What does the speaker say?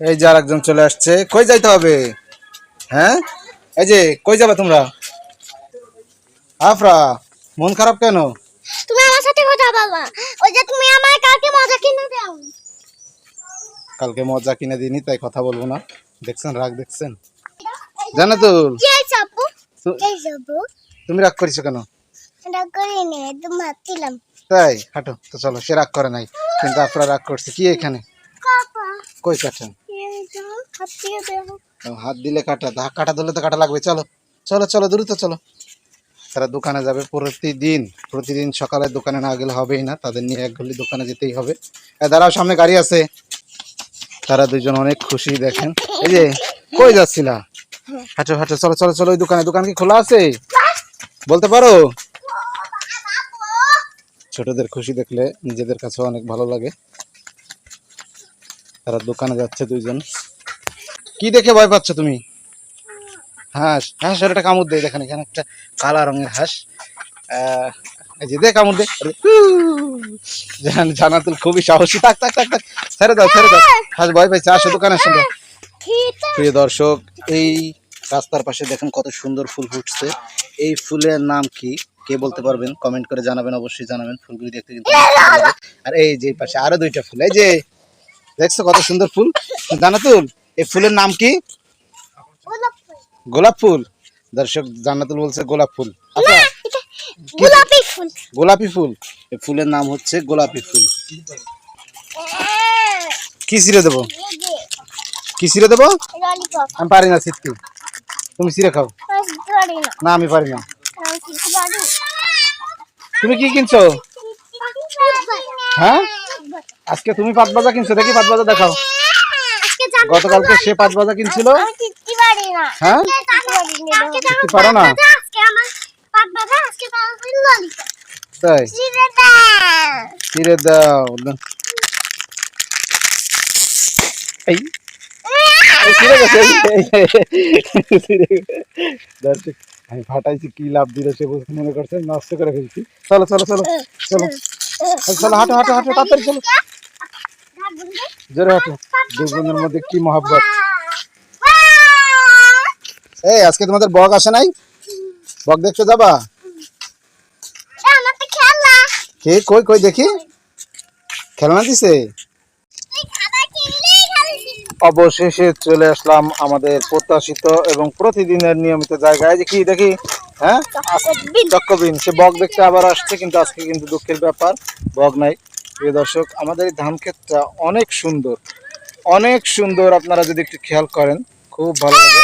এই যে আরেকজন চলে আসছে। কই যাইতে হবে? হ্যাঁ, এই যে কই যাবে তোমরা? আফরা, মন খারাপ কেন? তুমি আমার সাথে কথা বলবা। ওই যে তুমি আমার কালকে মজা কিনে দাও। কালকে মজা কিনে দিইনি তাই কথা বলবো না। দেখছেন রাগ দেখছেন? জান্নাতুল, এই যাবো, এই যাবো। তুমি রাগ করেছো কেন? রাগ করিনি, একদম মারছিলাম। তাই হাঁটো তো, চলো। সে রাগ করে নাই, কিন্তু আফরা রাগ করছে। কি এখানে কাকা, কই কাটেন? এই যে হাত দিয়ে দাও। হাত দিলে কাটা, কাটা ধরলে তো কাটা লাগবে। চলো চলো চলো, দ্রুত চলো। তারা দোকানে যাবে প্রতিদিন সকালে দোকানে না গেলে হবেই না, তাদের নিয়ে এক গলি দোকানে যেতেই হবে। দাঁড়াও, সামনে গাড়ি আছে। তারা দুজন অনেক খুশি। দেখেন, এই যে কই যাচ্ছিলা? হাঁটো হাঁটো, চলো চলো চলো। ওই দোকান কি খোলা আছে বলতে পারো? ছোটদের খুশি দেখলে নিজেদের কাছে অনেক ভালো লাগে। তারা দোকানে যাচ্ছে দুইজন। কি দেখে ভয় পাচ্ছ তুমি? হাঁস, হাঁস একটা কামড় দেয়। দেখেন এখানে একটা কালা রঙের হাঁস। এই যে দে কামড় দে। জান্নাতুল খুবই সাহসী। থাক থাক থাক থাক, ছেড়ে দাও ছেড়ে দাও। হাঁস ভয় পাইছে। আসো দোকানের সঙ্গে। প্রিয় দর্শক, এই রাস্তার পাশে দেখেন কত সুন্দর ফুল ফুটছে। এই ফুলের নাম কি কে বলতে পারবেন? কমেন্ট করে জানাবেন, অবশ্যই জানাবেন। ফুলগুলি দেখতে কিন্তু ভালো লাগে। আর এই যে পাশে আরো দুইটা ফুল, এই যে দেখছো কত সুন্দর ফুল। জান্নাতুল, এই ফুলের নাম কি? গোলাপ ফুল। দর্শক, জান্নাতুল বলছে গোলাপ ফুল। আচ্ছা, গোলাপি ফুল। গোলাপি ফুল। এই ফুলের নাম হচ্ছে গোলাপি ফুল। কি ছিঁড়ে দেবো? কি ছিঁড়ে দেবো? ললিপপ। আমি পারি না ছিটতে, তুমি ছিঁড়ে খাও। পারি না। না আমি পারি না। পারি। তুমি কি কিনছো? হ্যাঁ, আজকে তুমি পাঁচ ভাজা কিনছো। দেখি পাঁচ ভাজা দেখাও। গতকালকে সে পাঁচ ভাজা কিনছিল। হ্যাঁ, শিখতে পারো না? তাই ছিঁড়ে দাও। এই ছিঁড়ে গেছে। দর্শক, আমি ফাটাইছি, কি লাভ দিল সে মনে করছে নষ্ট করে ফেলছি। চলো চলো চলো চলো চলো, হাঁটো হাঁটো হাঁটো, তাড়াতাড়ি চলো, জোরে হাঁটো। দুই বোনের মধ্যে কি মহব্বত। এই আজকে তোমাদের বক আসে নাই? বক দেখতে যাবা? কে? কই কই দেখি। খেলনা দিছে। অবশেষে চলে আসলাম আমাদের প্রত্যাশিত এবং প্রতিদিনের নিয়মিত জায়গায়। যে কি দেখি? হ্যাঁ, চক্কবিন। সে বক দেখতে আবার আসছে, কিন্তু আজকে কিন্তু দুঃখের ব্যাপার, বক নাই। প্রিয় দর্শক, আমাদের এই ধান ক্ষেতটা অনেক সুন্দর, অনেক সুন্দর। আপনারা যদি একটু খেয়াল করেন খুব ভালো লাগে।